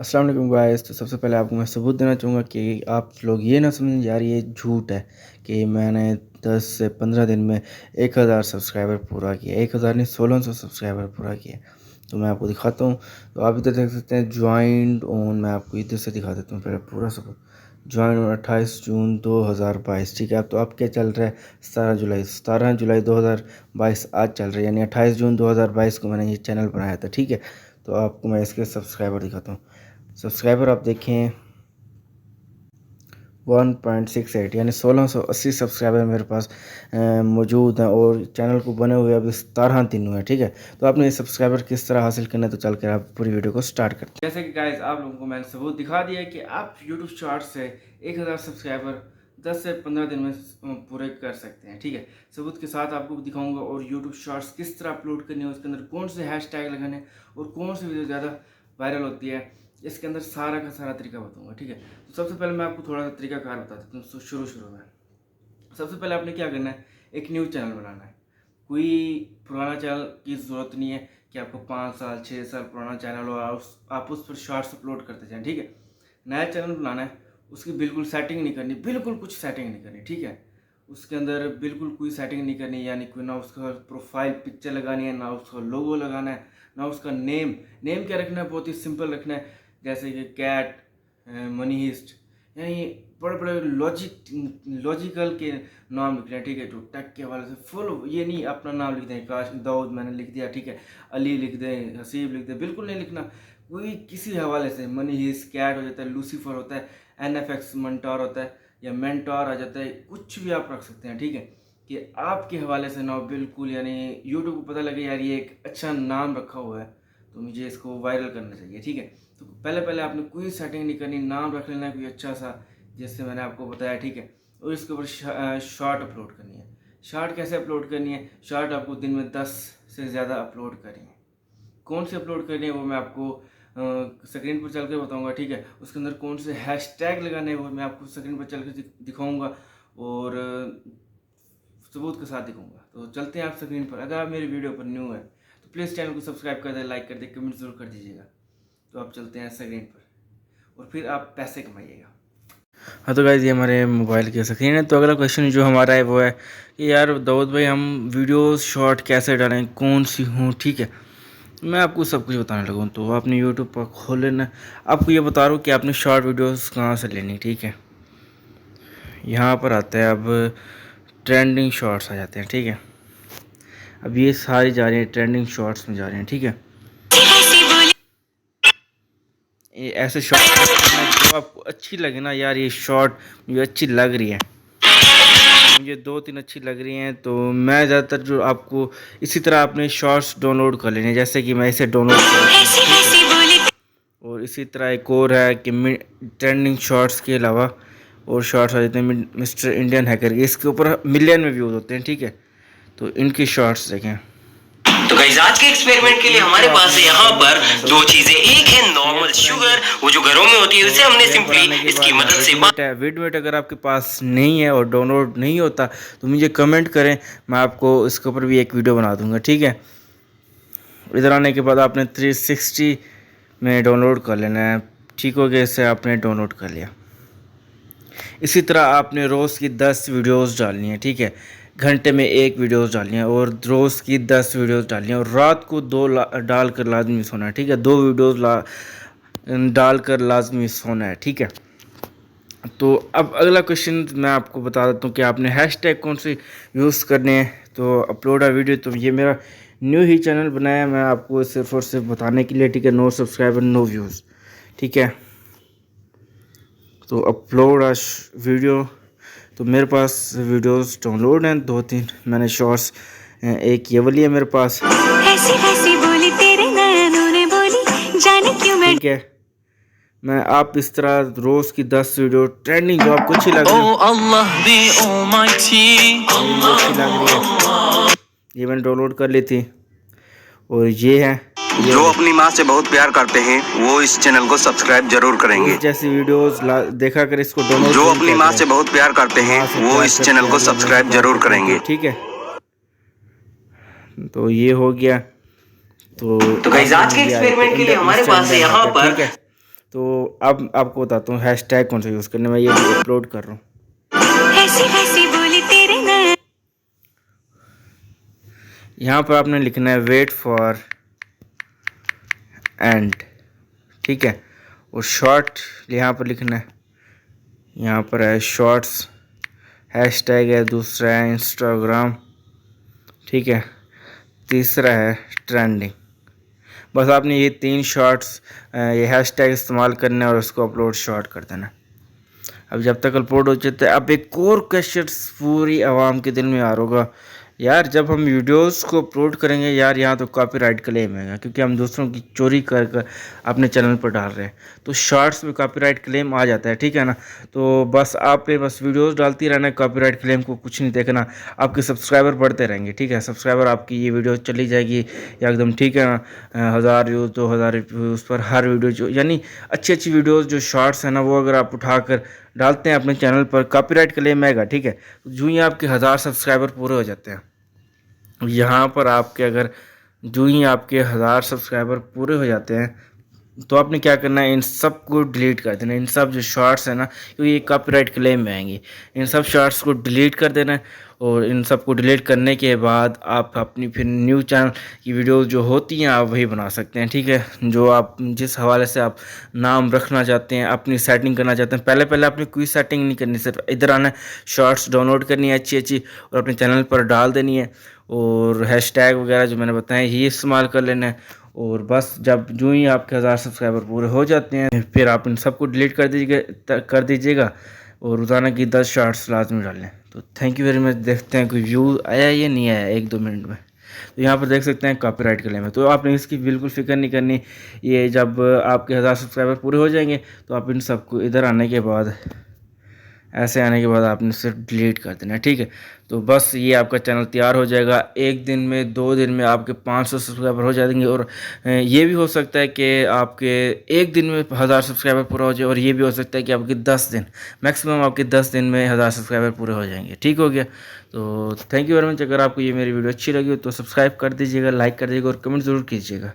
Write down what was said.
अस्सलाम वालेकुम गाइस। तो सबसे पहले आपको मैं सबूत देना चाहूँगा कि आप लोग ये ना समझें यार ये झूठ है कि मैंने 10 से 15 दिन में 1000 सब्सक्राइबर पूरा किया। 1000 नहीं 1600 सब्सक्राइबर पूरा किया। तो मैं आपको दिखाता हूँ। तो आप इधर देख सकते हैं ज्वाइंट ऑन। मैं आपको इधर से दिखा देता हूँ पहले पूरा सबूत। ज्वाइन ऑन 28 जून 2022। ठीक है। अब तो अब क्या चल रहा है 17 जुलाई 2022 आज चल रहा है, यानी 28 जून 2022 को मैंने ये चैनल बनाया था। ठीक है। तो आपको मैं इसके सब्सक्राइबर दिखाता हूँ। सब्सक्राइबर आप देखें 1.68 यानी 1680 सब्सक्राइबर मेरे पास मौजूद हैं और चैनल को बने हुए अभी 17 दिन हुए हैं। ठीक है। तो आपने ये सब्सक्राइबर किस तरह हासिल करना है, तो चल कर आप पूरी वीडियो को स्टार्ट करते हैं। जैसे कि गाइस आप लोगों को मैंने सबूत दिखा दिया कि आप यूट्यूब शॉर्ट से 1000 सब्सक्राइबर 10 से 15 दिन में पूरे कर सकते हैं। ठीक है। सबूत के साथ आपको दिखाऊंगा और यूट्यूब शॉर्ट्स किस तरह अपलोड करनी है, उसके अंदर कौन से हैशटैग लगाने और कौन सी वीडियो ज़्यादा वायरल होती है, इसके अंदर सारा का सारा तरीका बताऊंगा। ठीक है। तो सबसे पहले मैं आपको थोड़ा सा तरीकाकार बता देता हूँ। तो शुरू में सबसे पहले आपने क्या करना है, एक न्यू चैनल बनाना है। कोई पुराना चैनल की ज़रूरत नहीं है कि आपको 5 साल 6 साल पुराना चैनल हो आप उस पर शॉर्ट्स अपलोड करते जाएं। ठीक है। नया चैनल बनाना है, उसकी बिल्कुल सेटिंग नहीं करनी, बिल्कुल कुछ सेटिंग नहीं करनी। ठीक है। उसके अंदर बिल्कुल कोई सेटिंग नहीं करनी, यानी कोई ना उसका प्रोफाइल पिक्चर लगानी है, ना उसका लोगो लगाना है, ना उसका नेम क्या रखना है, बहुत ही सिंपल रखना है। जैसे कि कैट मनी हिस्ट, यानी बड़े बड़े लॉजिकल के नाम लिखना है। ठीक है। जो टेक के हवाले से फुल, ये नहीं अपना नाम लिख दें काश दाऊद मैंने लिख दिया। ठीक है। अली लिख दें, हसीब लिख दें, बिल्कुल नहीं लिखना। कोई किसी हवाले से मनी हिस्ट, कैट हो जाता है, लूसीफर होता है, NFX मंटार होता है, या मेंटोर आ जाता है, कुछ भी आप रख सकते हैं। ठीक है। कि आपके हवाले से ना हो बिल्कुल, यानी यूट्यूब को पता लगे यार ये एक अच्छा नाम रखा हुआ है तो मुझे इसको वायरल करना चाहिए। ठीक है। तो पहले आपने कोई सेटिंग नहीं करनी, नाम रख लेना है कोई अच्छा सा जैसे मैंने आपको बताया। ठीक है। और इसके ऊपर शॉर्ट अपलोड करनी है। शॉर्ट कैसे अपलोड करनी है, शॉर्ट आपको दिन में 10 से ज़्यादा अपलोड करनी है। कौन सी अपलोड करनी है वो मैं आपको स्क्रीन पर चल कर बताऊँगा। ठीक है। उसके अंदर कौन से हैशटैग लगाने हैं वो मैं आपको स्क्रीन पर चल कर दिखाऊँगा और सबूत के साथ दिखाऊँगा। तो चलते हैं आप स्क्रीन पर। अगर आप मेरी वीडियो पर न्यू है तो प्लीज़ चैनल को सब्सक्राइब कर दें, लाइक कर दें, कमेंट ज़रूर कर दीजिएगा। तो आप चलते हैं स्क्रीन पर और फिर आप पैसे कमाइएगा। हाँ तो गाइज़ ये हमारे मोबाइल की स्क्रीन है। तो अगला क्वेश्चन जो हमारा है वो है कि यार दाऊद भाई हम वीडियोस शॉर्ट कैसे डालें, कौन सी हूँ। ठीक है। मैं आपको सब कुछ बताने लगूँ तो आपने यूट्यूब पर खोल लेना। आपको ये बता रहा हूँ कि आपने शॉर्ट वीडियोस कहाँ से लेनी। ठीक है। यहाँ पर आता है अब ट्रेंडिंग शॉर्ट्स आ जाते हैं। ठीक है। अब ये सारी जा रही हैं ट्रेंडिंग शॉर्ट्स में जा रहे हैं। ठीक है। ये ऐसे शॉर्ट जो आपको अच्छी लगे ना, यार ये शॉर्ट मुझे अच्छी लग रही है, मुझे 2-3 अच्छी लग रही हैं तो मैं ज़्यादातर जो आपको इसी तरह अपने शॉर्ट्स डाउनलोड कर लेने, जैसे कि मैं इसे डाउनलोड और इसी तरह एक और है कि ट्रेंडिंग शॉर्ट्स के अलावा और शॉर्ट्स आ जाते हैं मिस्टर इंडियन हैकर के, इसके ऊपर मिलियन में व्यूज़ होते हैं। ठीक है। तो इनकी शॉर्ट्स देखें। तो गाइस आज के एक्सपेरिमेंट के लिए हमारे पास है यहाँ पर दो चीजें। एक है नॉर्मल शुगर, वो जो घरों में होती है, उसे हमने सिंपली इसकी मदद से वीडियो अगर आपके पास नहीं है और डाउनलोड नहीं होता तो मुझे कमेंट करें, मैं आपको इसके ऊपर भी एक वीडियो बना दूंगा। ठीक है। इधर आने के बाद आपने 360 में डाउनलोड कर लेना है। ठीक हो गया, इसे आपने डाउनलोड कर लिया। इसी तरह आपने रोज़ की 10 वीडियोस डालनी है। ठीक है। घंटे में एक वीडियोस डालनी है और रोज़ की 10 वीडियोस डालनी है और रात को 2 डाल कर लाजमी सोना है। ठीक है। 2 वीडियोस डाल कर लाजमी सोना है। ठीक है। तो अब अगला क्वेश्चन मैं आपको बता देता हूँ कि आपने हैशटैग कौन से यूज़ करने हैं। तो अपलोड अ वीडियो, तो ये मेरा न्यू ही चैनल बनाया मैं आपको सिर्फ और सिर्फ बताने के लिए। ठीक है। No subscriber no views. ठीक है। तो अपलोड अ वीडियो, तो मेरे पास वीडियोस डाउनलोड हैं 2-3, मैंने शॉर्ट्स एक ये वाली है मेरे पास। ऐसी ऐसी बोली तेरे नैनों ने बोली जाने क्यों मैं। ठीक है। मैं आप इस तरह रोज़ की 10 वीडियो ट्रेंडिंग जो आपको अच्छी लग रही है ये मैंने डाउनलोड कर ली थी और ये है। जो अपनी माँ से बहुत प्यार करते हैं वो इस चैनल को सब्सक्राइब जरूर करेंगे। जैसी वीडियोस देखा कर इसको डाउनलोड। जो अपनी माँ से बहुत प्यार करते हैं वो इस चैनल को सब्सक्राइब जरूर करेंगे। ठीक है। तो ये हो गया। तो गाइस आज के एक्सपेरिमेंट के लिए हमारे पास है यहाँ पर। ठीक है। तो अब आपको बताता हूँ हैशटैग कौन सा यूज़ करना है। मैं ये भी अपलोड कर रहा हूँ। ऐसी ऐसी बोली तेरे नैन। यहाँ पर आपने लिखना है वेट फॉर एंड, ठीक है। और शॉर्ट यहाँ पर लिखना है, यहाँ पर है शॉर्ट्स, हैशटैग है, दूसरा है इंस्टाग्राम, ठीक है, तीसरा है ट्रेंडिंग। बस आपने ये 3 शॉर्ट्स ये हैशटैग इस्तेमाल करना है और उसको अपलोड शॉर्ट कर देना। अब जब तक अपलोड हो जाता है, अब एक और क्वेश्चन पूरी आवाम के दिल में आ रहा होगा, यार जब हम वीडियोस को अपलोड करेंगे यार यहाँ तो कॉपीराइट क्लेम है, क्योंकि हम दूसरों की चोरी कर कर अपने चैनल पर डाल रहे हैं, तो शॉर्ट्स में कॉपीराइट क्लेम आ जाता है, ठीक है ना। तो बस आपने बस वीडियोस डालती रहना है, कॉपीराइट क्लेम को कुछ नहीं देखना, आपके सब्सक्राइबर बढ़ते रहेंगे, ठीक है। सब्सक्राइबर आपकी ये वीडियो चली जाएगी एकदम, ठीक है ना। 1000 व्यूज़ 2000 व्यूज़ पर हर वीडियो जो यानी अच्छी अच्छी वीडियोज़ जो शॉर्ट्स है ना, वो अगर आप उठाकर डालते हैं अपने चैनल पर, कॉपीराइट क्लेम आएगा, ठीक है। जो ही आपके 1000 सब्सक्राइबर पूरे हो जाते हैं, यहाँ पर आपके अगर जो ही आपके 1000 सब्सक्राइबर पूरे हो जाते हैं, तो आपने क्या करना है, इन सब को डिलीट कर देना। इन सब जो शॉर्ट्स है ना, क्योंकि ये कॉपीराइट क्लेम में आएंगे, इन सब शॉर्ट्स को डिलीट कर देना है। और इन सब को डिलीट करने के बाद आप अपनी फिर न्यू चैनल की वीडियोस जो होती हैं आप वही बना सकते हैं, ठीक है। जो आप जिस हवाले से आप नाम रखना चाहते हैं, अपनी सेटिंग करना चाहते हैं, पहले पहले आपने कोई सेटिंग नहीं करनी, सिर्फ इधर आना है, शॉर्ट्स डाउनलोड करनी है अच्छी अच्छी और अपने चैनल पर डाल देनी है। और हैशटैग वगैरह जो मैंने बताया ये इस्तेमाल कर लेना है। और बस जब जो ही आपके 1000 सब्सक्राइबर पूरे हो जाते हैं, फिर आप इन सबको डिलीट कर दीजिएगा और रोज़ाना की 10 शॉर्ट्स लाजमी डाल लें। तो थैंक यू वेरी मच। देखते हैं कोई व्यू आया या नहीं आया 1-2 मिनट में। तो यहाँ पर देख सकते हैं कॉपीराइट क्लेम है, तो आपने इसकी बिल्कुल फिक्र नहीं करनी। ये जब आपके 1000 सब्सक्राइबर पूरे हो जाएंगे तो आप इन सबको इधर आने के बाद, ऐसे आने के बाद आपने सिर्फ डिलीट कर देना है, ठीक है। तो बस ये आपका चैनल तैयार हो जाएगा। 1 दिन में 2 दिन में आपके 500 सब्सक्राइबर हो जाएंगे। और ये भी हो सकता है कि आपके 1 दिन में 1000 सब्सक्राइबर पूरा हो जाए, और ये भी हो सकता है कि आपके 10 दिन, मैक्सिमम आपके 10 दिन में 1000 सब्सक्राइबर पूरे हो जाएंगे, ठीक हो गया। तो थैंक यू वेरी मच। अगर आपको ये मेरी वीडियो अच्छी लगी हो तो सब्सक्राइब कर दीजिएगा, लाइक कर दीजिएगा और कमेंट ज़रूर कीजिएगा।